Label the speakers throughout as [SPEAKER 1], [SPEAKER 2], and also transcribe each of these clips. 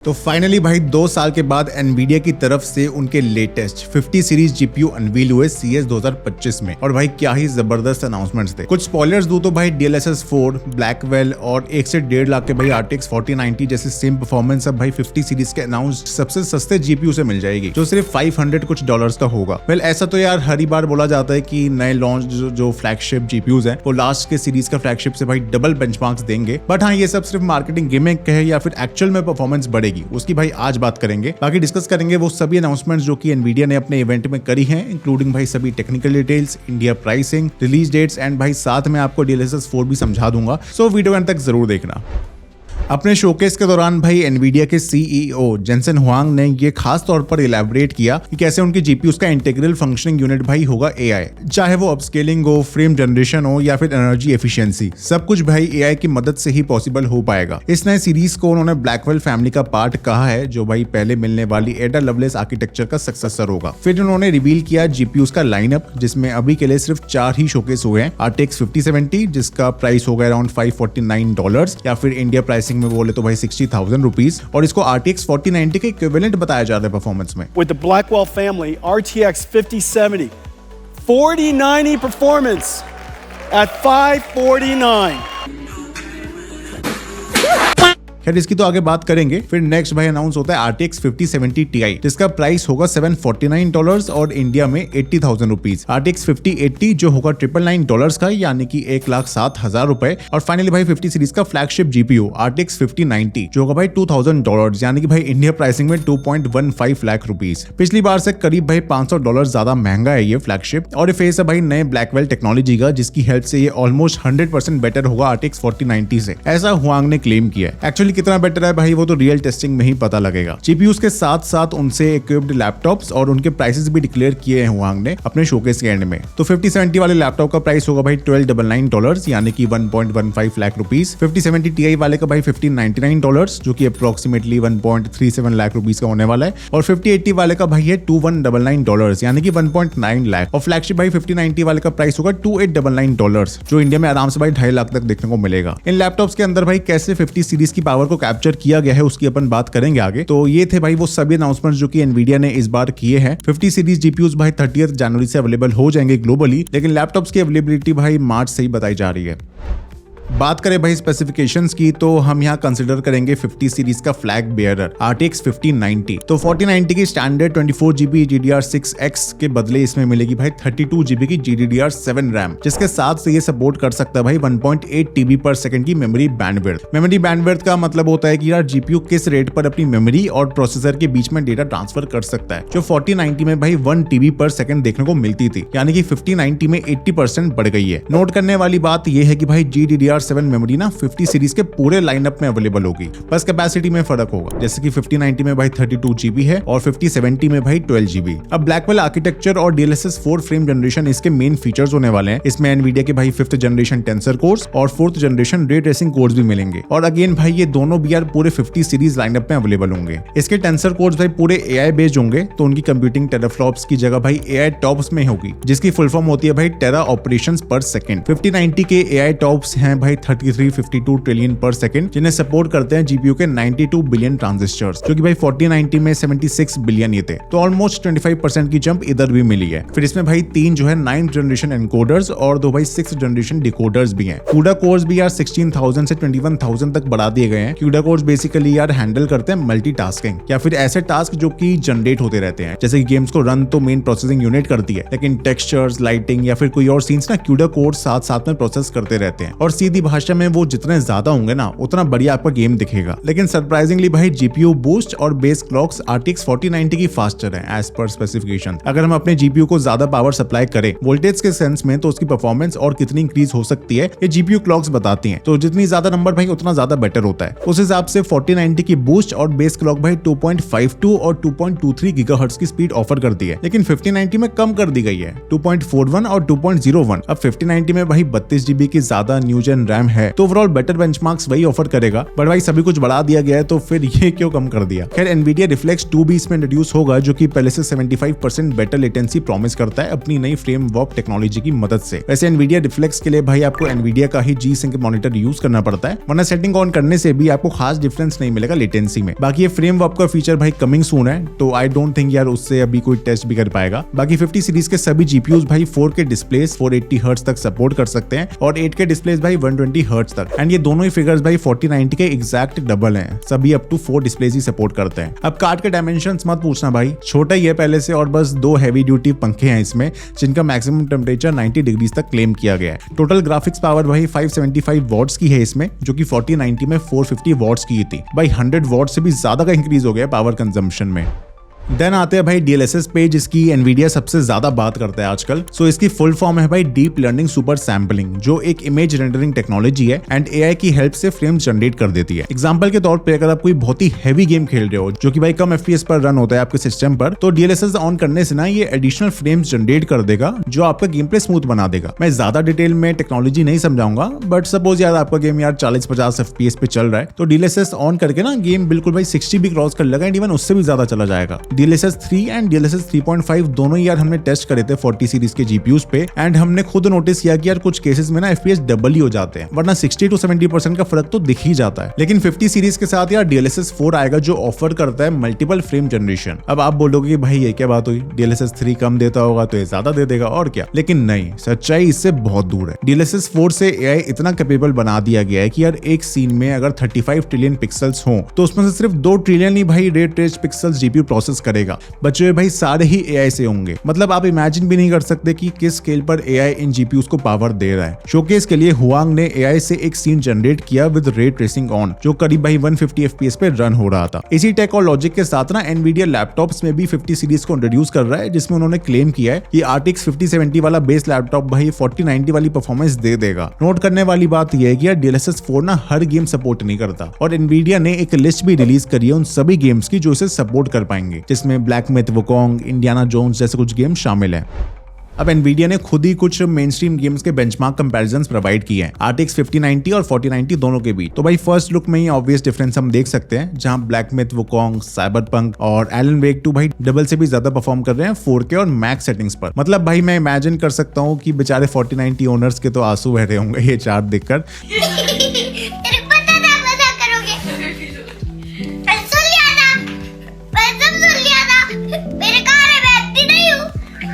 [SPEAKER 1] तो फाइनली भाई 2 साल के बाद एनवीडिया की तरफ से उनके लेटेस्ट 50 सीरीज जीपीयू अनवील हुए सीएस 2025 में। और भाई क्या ही जबरदस्त अनाउंसमेंट्स थे। कुछ स्पॉयलर्स दूं तो भाई DLSS 4, ब्लैकवेल और 1 से 1.5 लाख के भाई RTX 4090 जैसे सेम परफॉर्मेंस अब भाई 50 सीरीज के अनाउंस्ड सबसे सस्ते जीपीयू से मिल जाएगी, जो सिर्फ $500 कुछ डॉलर्स का होगा। वेल ऐसा तो यार हर ही बार बोला जाता है कि नए लॉन्च जो फ्लैगशिप जीपीयूज हैं वो लास्ट के सीरीज का फ्लैगशिप से भाई डबल बेंचमार्क्स देंगे। बट हाँ, ये सब सिर्फ मार्केटिंग गिमिक है या फिर एक्चुअल में परफॉर्मेंस बढ़ेगी, उसकी भाई आज बात करेंगे। बाकी डिस्कस करेंगे वो सभी अनाउंसमेंट्स जो कि एनवीडिया ने अपने इवेंट में करी हैं, इंक्लूडिंग भाई सभी technical details, India pricing, release dates and भाई साथ में आपको DLSS 4 भी समझा दूंगा। सो वीडियो अंत तक जरूर देखना। अपने शोकेस के दौरान भाई एनवीडिया के CEO जेनसन हुआंग ने ये खास तौर पर इलैबोरेट किया कि कैसे उनकी जीपीयूज का इंटीग्रल फंक्शनिंग यूनिट भाई होगा AI। चाहे वो अपस्केलिंग हो, फ्रेम जनरेशन हो या फिर एनर्जी एफिशिएंसी, सब कुछ भाई AI की मदद से ही पॉसिबल हो पाएगा। इस नए सीरीज को उन्होंने ब्लैकवेल फैमिली का पार्ट कहा है, जो भाई पहले मिलने वाली एडा लवलेस आर्किटेक्चर का सक्सेसर होगा। फिर उन्होंने रिवील किया जीपीयूज का लाइनअप, जिसमें अभी के लिए सिर्फ 4 ही शोकेस हुए हैं। RTX 5070 जिसका प्राइस होगा अराउंड $549 या फिर इंडिया प्राइसिंग में बोले तो भाई 60,000 रुपीज, और इसको RTX 4090 के इक्विवेलेंट बताया जा रहा है परफॉर्मेंस में।
[SPEAKER 2] With the Blackwell family RTX 5070 4090 performance at $549.
[SPEAKER 1] खैर इसकी तो आगे बात करेंगे। फिर नेक्स्ट भाई अनाउंस होता है RTX 5070 Ti, जिसका प्राइस होगा $749 और इंडिया में 80,000 रुपीज। RTX 5080 जो होगा $999 का, यानी कि 1,07,000 रुपए। और फाइनली भाई 50 सीरीज का फ्लैगशिप जीपीयू RTX 5090 जो होगा भाई $2,000, यानी कि भाई इंडिया प्राइसिंग में 2.15 लाख रुपीज। पिछली बार से करीब भाई $500 ज्यादा महंगा है ये फ्लैगशिप, और ये फेस है भाई नए ब्लैकवेल टेक्नोलॉजी का, जिसकी हेल्प से ये ऑलमोस्ट 100% बेटर होगा RTX 4090 से, ऐसा हुआंग ने क्लेम किया है। एक्चुअली कितना बेटर है भाई वो तो रियल टेस्टिंग में ही पता लगेगा। जीपीयूज के साथ साथ उनसे इक्विप्ड लैपटॉप्स और उनके प्राइसेस भी डिक्लेयर किए हैं हुआंग ने अपने शोकेस के एंड में। तो 5070 वाले लैपटॉप का प्राइस होगा भाई $1,299, यानी कि 1.15 लाख रुपीस। 5070 Ti वाले का भाई $1,599, जो कि अप्रोक्सीमेटली 1.37 लाख रुपीस का होने वाला है। और 5080 वाले का भाई है $2,199, यानी कि 1.9 लाख। और फ्लैगशिप भाई 5090 वाले का प्राइस होगा $2,899, जो इंडिया में आराम से भाई 2.5 लाख तक देखने को मिलेगा। इन लैपटॉप्स के अंदर भाई कैसे 50 सीरीज की पावर को कैप्चर किया गया है उसकी अपन बात करेंगे आगे। तो ये थे भाई वो सभी अनाउंसमेंट्स जो कि एनवीडिया ने इस बार किए हैं। 50 सीरीज जीपीयूज भाई 30 जनवरी से अवेलेबल हो जाएंगे ग्लोबली, लेकिन लैपटॉप्स की अवेलेबिलिटी भाई मार्च से ही बताई जा रही है। बात करें भाई स्पेसिफिकेशंस की, तो हम यहाँ कंसीडर करेंगे 50 सीरीज का फ्लैग बेयरर RTX 5090। तो 4090 की स्टैंडर्ड 24GB GDDR6X के बदले इसमें मिलेगी भाई 32GB की GDDR7 रैम, जिसके साथ से ये सपोर्ट कर सकता है भाई 1.8 TB/s की मेमोरी बैंडविड्थ। मेमोरी बैंडविड्थ का मतलब होता है कि यार जीपीयू किस रेट पर अपनी मेमोरी और प्रोसेसर के बीच में डेटा ट्रांसफर कर सकता है, जो 4090 में भाई 1 TB/s देखने को मिलती थी, यानी कि 5090 में 80% बढ़ गई है। नोट करने वाली बात यह है कि भाई GDDR7 मेमोरी ना 50 सीरीज के पूरे लाइनअप में अवेलेबल होगी, बस कैपेसिटी में फर्क होगा। जैसे कि 5090 में भाई 32GB है और 5070 में भाई 12GB। अब ब्लैकवेल आर्किटेक्चर और DLSS 4 फ्रेम जनरेशन इसके मेन फीचर्स होने वाले हैं। इसमें एनवीडिया के भाई 5th जनरेशन टेंसर कोर्स और 4th generation ray tracing course भी मिलेंगे। और अगेन भाई ये दोनों भी यार पूरे 50 सीरीज लाइनअप में अवेलेबल होंगे। इसके टेंसर कोर्स भाई पूरे AI बेस्ड होंगे, तो उनकी कंप्यूटिंग टेराफ्लॉप्स की जगह भाई AI टॉप्स में होगी, जिसकी फुल फॉर्म होती है भाई टेरा ऑपरेशंस पर सेकंड। 5090 के AI टॉप्स हैं भाई 3352 ट्रिलियन पर सेकंड, जिन्हें सपोर्ट करते हैं जीपीयू के 92 बिलियन ट्रांजिस्टर्स, जो कि भाई 4090 में 76 बिलियन ये थे। तो ऑलमोस्ट 25% की जंप इधर भी मिली है। फिर इसमें भाई 3 जो है 9th जनरेशन एनकोडर्स और 2 भाई 6th जनरेशन डिकोडर्स भी हैं। CUDA कोर्स भी यार 16,000 से 21,000 तक बढ़ा दिए गए हैं। CUDA कोर्स बेसिकली यार हैंडल करते हैं मल्टीटास्किंग या फिर ऐसे टास्क जो कि जनरेट होते रहते हैं। जैसे कि गेम्स को रन तो मेन प्रोसेसिंग यूनिट करती है, लेकिन टेक्सचर्स, लाइटिंग या फिर कोई और सीन्स ना CUDA कोर्स साथ साथ में प्रोसेस करते रहते हैं। और सीधी भाषा में वो जितने ज्यादा होंगे ना उतना बढ़िया आपका गेम दिखेगा। लेकिन सरप्राइजिंगली भाई जीपीयू बूस्ट और बेस क्लॉक्स RTX 4090 की फास्टर है एज पर स्पेसिफिकेशन। अगर हम अपने जीपीयू को ज्यादा पावर सप्लाई करें वोल्टेज के सेंस में, तो उसकी परफॉर्मेंस और कितनी इंक्रीज हो सकती है ये जीपीयू क्लॉक्स बताती हैं। तो जितनी ज्यादा नंबर भाई उतना ज्यादा बेटर होता है। उस हिसाब से 4090 की बूस्ट और बेस क्लॉक भाई 2.52 और 2.23 गीगाहर्ट्ज की स्पीड ऑफर करती है, लेकिन 5090 में कम कर दी गई है 2.41 और 2.01। अब 5090 में भाई 32GB की ज्यादा न्यू जेन रैम है तो ओवरऑल बेटर बेंचमार्क्स वही ऑफर करेगा, बट भाई सभी कुछ बढ़ा दिया गया है तो फिर ये क्यों कम कर दिया। खैर एनवीडिया रिफ्लेक्स 2 भी इसमें इंट्रोड्यूस होगा जो कि पहले से 75% बेटर लेटेंसी प्रॉमिस करता है अपनी नई फ्रेम वॉर्प टेक्नोलॉजी की मदद से। वैसे एनवीडिया रिफ्लेक्स के लिए भाई आपको एनवीडिया का ही G-Sync मॉनिटर यूज करना पड़ता है, वरना सेटिंग ऑन करने से भी आपको खास डिफरेंस नहीं मिलेगा लेटेंसी में। बाकी ये फ्रेम वॉर्प का फीचर भाई कमिंग सून है, तो आई डोंट थिंक यार उससे अभी कोई टेस्ट भी कर पाएगा। बाकी 50 सीरीज के सभी जीपीयूज भाई 4K डिस्प्लेस 480 हर्ट्ज तक सपोर्ट कर सकते हैं और 8K डिस्प्लेस भाई 120 हर्ट्ज तक। एंड ये दोनों ही फिगर्स भाई 4090 के एग्जैक्ट डबल हैं, सभी अप टू 4 डिस्प्लेस ही सपोर्ट करते हैं। अब कार्ड के डायमेंशंस मत पूछना भाई, छोटा ही है पहले से और बस 2 हैवी ड्यूटी पंखे हैं इसमें जिनका मैक्सिमम टेम्परेचर 90 डिग्रीज तक क्लेम किया गया है। टोटल ग्राफिक्स पावर भाई 575 वॉट्स की है इसमें, जो कि 4090 में 450 वॉट्स की थी। भाई 100 वॉट से भी ज्यादा का इंक्रीज हो गया पावर कंजम्पशन में। देन आते हैं भाई DLSS पे, जिसकी एनवीडिया सबसे ज्यादा बात करता है आजकल। सो इसकी फुल फॉर्म है भाई डीप लर्निंग सुपर सैम्पलिंग, जो एक इमेज रेंडरिंग टेक्नोलॉजी है एंड AI की हेल्प से फ्रेम्स जनरेट कर देती है। एग्जांपल के तौर पे अगर आप कोई बहुत ही हैवी गेम खेल रहे हो जो कि भाई कम FPS पर रन होता है आपके सिस्टम पर, तो DLSS ऑन करने से ना ये एडिशनल फ्रेम्स जनरेट कर देगा जो आपका गेम प्ले स्मूथ बना देगा। मैं ज्यादा डिटेल में टेक्नोलॉजी नहीं समझाऊंगा, बट सपोज यार आपका गेम यार 40-50 FPS पे चल रहा है तो DLSS ऑन करके ना गेम बिल्कुल भाई 60 भी क्रॉस कर लेगा एंड इवन उससे भी ज्यादा चला जाएगा। DLSS 3 एंड DLSS 3.5 दोनों ही यार हमने टेस्ट करे थे 40 सीरीज के जीपीयूज पे एंड हमने खुद नोटिस किया कि यार कुछ केसेस में ना FPS डबल ही हो जाते हैं, वरना 60 to 70% का फर्क तो दिख ही जाता है। लेकिन 50 सीरीज के साथ यार DLSS 4 आएगा जो ऑफर करता है मल्टीपल फ्रेम जनरेशन। अब आप बोलोगे कि भाई ये क्या बात हुई, DLSS 3 कम देता होगा तो ये ज्यादा दे देगा और क्या, लेकिन नहीं, सच्चाई इससे बहुत दूर है। DLSS 4 से AI इतना कैपेबल बना दिया गया है कि यार एक सीन में अगर 35 ट्रिलियन पिक्सल्स हो तो उसमें से सिर्फ 2 ट्रिलियन ही भाई रे ट्रेस पिक्सल्स जीपीयू प्रोसेस करेगा, बचे हुए भाई सारे ही AI से होंगे। मतलब आप इमेजिन भी नहीं कर सकते कि किस स्केल पर AI इन जीपीयूज को पावर दे रहा है। शोकेस के लिए हुआंग ने AI से एक सीन जनरेट किया विद रे ट्रेसिंग ऑन, जो करीब भाई 150 FPS पे रन हो रहा था। इसी टेक और लॉजिक के साथ ना एनवीडिया लैपटॉप्स में भी 50 सीरीज को इंट्रोड्यूस कर रहा है, जिसमें उन्होंने क्लेम किया है कि RTX 5070 वाला बेस लैपटॉप भाई 4090 वाली परफॉर्मेंस दे देगा। नोट करने वाली बात यह है कि यार DLSS 4 ना हर गेम सपोर्ट नहीं करता और एनवीडिया ने एक लिस्ट भी रिलीज करी है उन सभी गेम्स की जो इसे सपोर्ट कर पाएंगे, जिसमें Black Myth, Wukong, Indiana Jones जैसे कुछ गेम शामिल हैं। अब एनवीडिया ने खुद ही कुछ मेन स्ट्रीम गेम्स के बेंचमार्क कंपैरिजंस प्रोवाइड किए हैं RTX 5090 और 4090 दोनों के बीच। तो भाई फर्स्ट लुक में ही ऑब्वियस डिफरेंस हम देख सकते हैं, जहां ब्लैक मिथ, वुकोंग, साइबरपंक और एलन वेक 2 भाई डबल से भी ज्यादा परफॉर्म कर रहे हैं 4K और मैक्स सेटिंग्स पर। मतलब भाई मैं इमेजिन कर सकता हूं कि बेचारे 4090 ओनर्स के तो आंसू बह रहे होंगे ये चार्ट देखकर।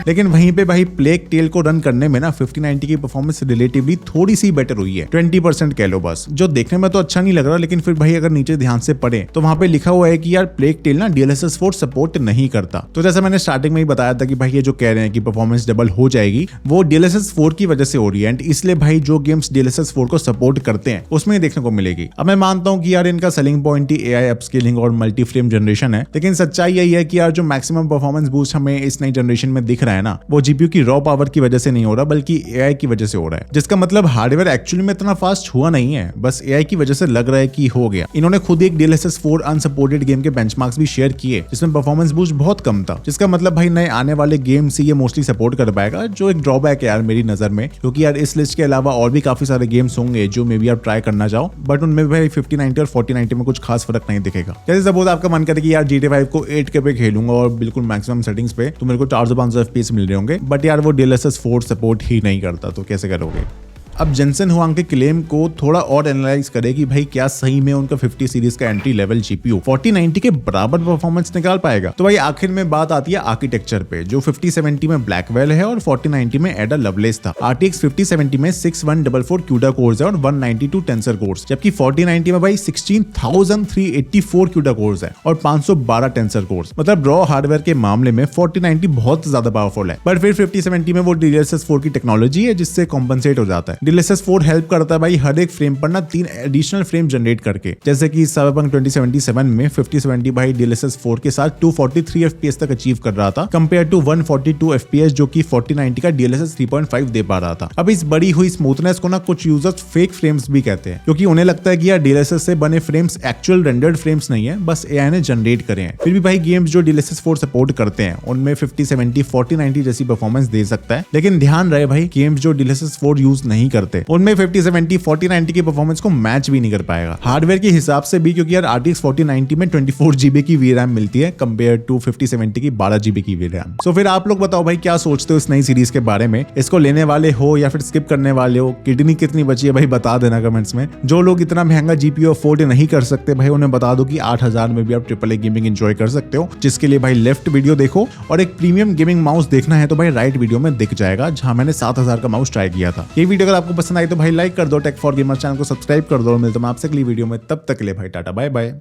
[SPEAKER 1] लेकिन वहीं पे भाई प्लेग टेल को रन करने में ना 5090 की परफॉर्मेंस रिलेटिवली थोड़ी सी बेटर हुई है, 20% कह लो बस, जो देखने में तो अच्छा नहीं लग रहा। लेकिन फिर भाई अगर नीचे ध्यान से पढ़े तो वहां पे लिखा हुआ है कि यार प्लेग टेल ना DLSS 4 सपोर्ट नहीं करता। तो जैसा मैंने स्टार्टिंग में ही बताया था कि भाई ये जो कह रहे हैं कि परफॉर्मेंस डबल हो जाएगी, वो DLSS 4 की वजह से हो रही है एंड इसलिए भाई जो गेम्स DLSS 4 को सपोर्ट करते हैं उसमें देखने को मिलेगी। अब मैं मानता हूँ कि यार इनका सेलिंग पॉइंट ही AI अपस्केलिंग और मल्टी फ्रेम जनरेशन है, लेकिन सच्चाई यही है कि यार जो मैक्सिमम परफॉर्मेंस बूस्ट हमें इस नई जनरेशन में दिख रहा है ना, वो जीपीयू की रॉ पावर की वजह से नहीं हो रहा बल्कि AI की वजह से हो रहा है, जिसका मतलब हार्डवेयर एक्चुअली में इतना फास्ट हुआ नहीं है, बस AI की वजह से लग रहा है कि हो गया। इन्होंने खुद एक DLSS 4 अनसपोर्टेड गेम के बेंचमार्क्स भी शेयर किए जिसमें परफॉर्मेंस बूस्ट बहुत कम था, जिसका मतलब भाई नए आने वाले गेम से ये मोस्टली सपोर्ट कर पाएगा, जो एक ड्रॉबैक है यार मेरी नजर में, क्योंकि यार इस लिस्ट के अलावा और भी काफी सारे गेम्स होंगे जो मे बी आप ट्राई करना चाहो, बट उनमें भाई 5090 और 4090 में कुछ खास फर्क नहीं दिखेगा। जैसे सपोज आपका मन करे कि यार GTA 5 को 8K पे खेलूंगा और बिल्कुल मैक्सिमम सेटिंग्स पे, तो मेरे को 400-500 FPS मिल रहे होंगे, बट यार वो DLSS 4 सपोर्ट ही नहीं करता, तो कैसे करोगे। अब जेनसेन हुआंग के क्लेम को थोड़ा और एनालाइज करें कि भाई क्या सही में उनका 50 सीरीज का एंट्री लेवल जीपीयू 4090 के बराबर परफॉर्मेंस निकाल पाएगा। तो भाई आखिर में बात आती है आर्किटेक्चर पे, जो 5070 में ब्लैकवेल है और 4090 में एडा लवलेस था। RTX 5070 में 6144 CUDA कोर्स है और 192 टेंसर कोर्स, जबकि 4090 में भाई 16384 CUDA कोर्स है और 512 टेंसर कोर्स। मतलब रॉ हार्डवेयर के मामले में 4090 बहुत ज्यादा पावरफुल है, पर फिर 5070 में वो DLSS 4 की टेक्नोलॉजी है जिससे कॉम्पनसेट हो जाता है। DLSS 4 हेल्प करता है भाई हर एक फ्रेम पर ना 3 एडिशनल फ्रेम जनरेट करके, जैसे कि साइबरपंक 2077 में 5070 भाई DLSS 4 के साथ 243 FPS तक अचीव कर रहा था, कंपेयर टू 142 FPS जो कि 4090 का DLSS 3.5 दे पा रहा था। अब इस बड़ी हुई स्मूथनेस को ना कुछ यूजर्स फेक फ्रेम्स भी कहते हैं, क्योंकि उन्हें लगता है कि यार DLSS से बने फ्रेम्स एक्चुअल रेंडर्ड फ्रेम्स नहीं है, बस AI ने जनरेट करे हैं। फिर भी भाई गेम्स जो DLSS 4 सपोर्ट करते हैं उनमें 5070 4090 जैसी परफॉर्मेंस दे सकता है, लेकिन ध्यान रहे भाई गेम्स जो DLSS 4 यूज नहीं करते, उनमें 5070 4090 की परफॉर्मेंस को मैच भी नहीं कर पाएगा हार्डवेयर के हिसाब से भी, क्योंकि यार RTX 4090 में 24 GB की VRAM मिलती है कंपेयर टू 5070 की 12 GB की VRAM। सो फिर आप लोग बताओ भाई क्या सोचते हो इस नई सीरीज के बारे में, इसको लेने वाले हो या फिर स्किप करने वाले हो, किडनी कितनी बची है भाई बता देना कमेंट्स में। जो लोग इतना महंगा GPU अफोर्ड नहीं कर सकते भाई उन्हें बता दो कि 8000 में भी आप AAA गेमिंग एंजॉय कर सकते हो, जिसके लिए भाई लेफ्ट वीडियो देखो, और एक प्रीमियम गेमिंग माउस देखना है तो भाई राइट वीडियो में दिख जाएगा जहां मैंने 7000 का माउस ट्राई किया था। ये वीडियो अगर आपको पसंद आई तो भाई लाइक कर दो, टेक फॉर गेमर्स चैनल को सब्सक्राइब कर दो, मिलता हूं आपसे अगली वीडियो में, तब तक के लिए भाई टाटा बाय बाय।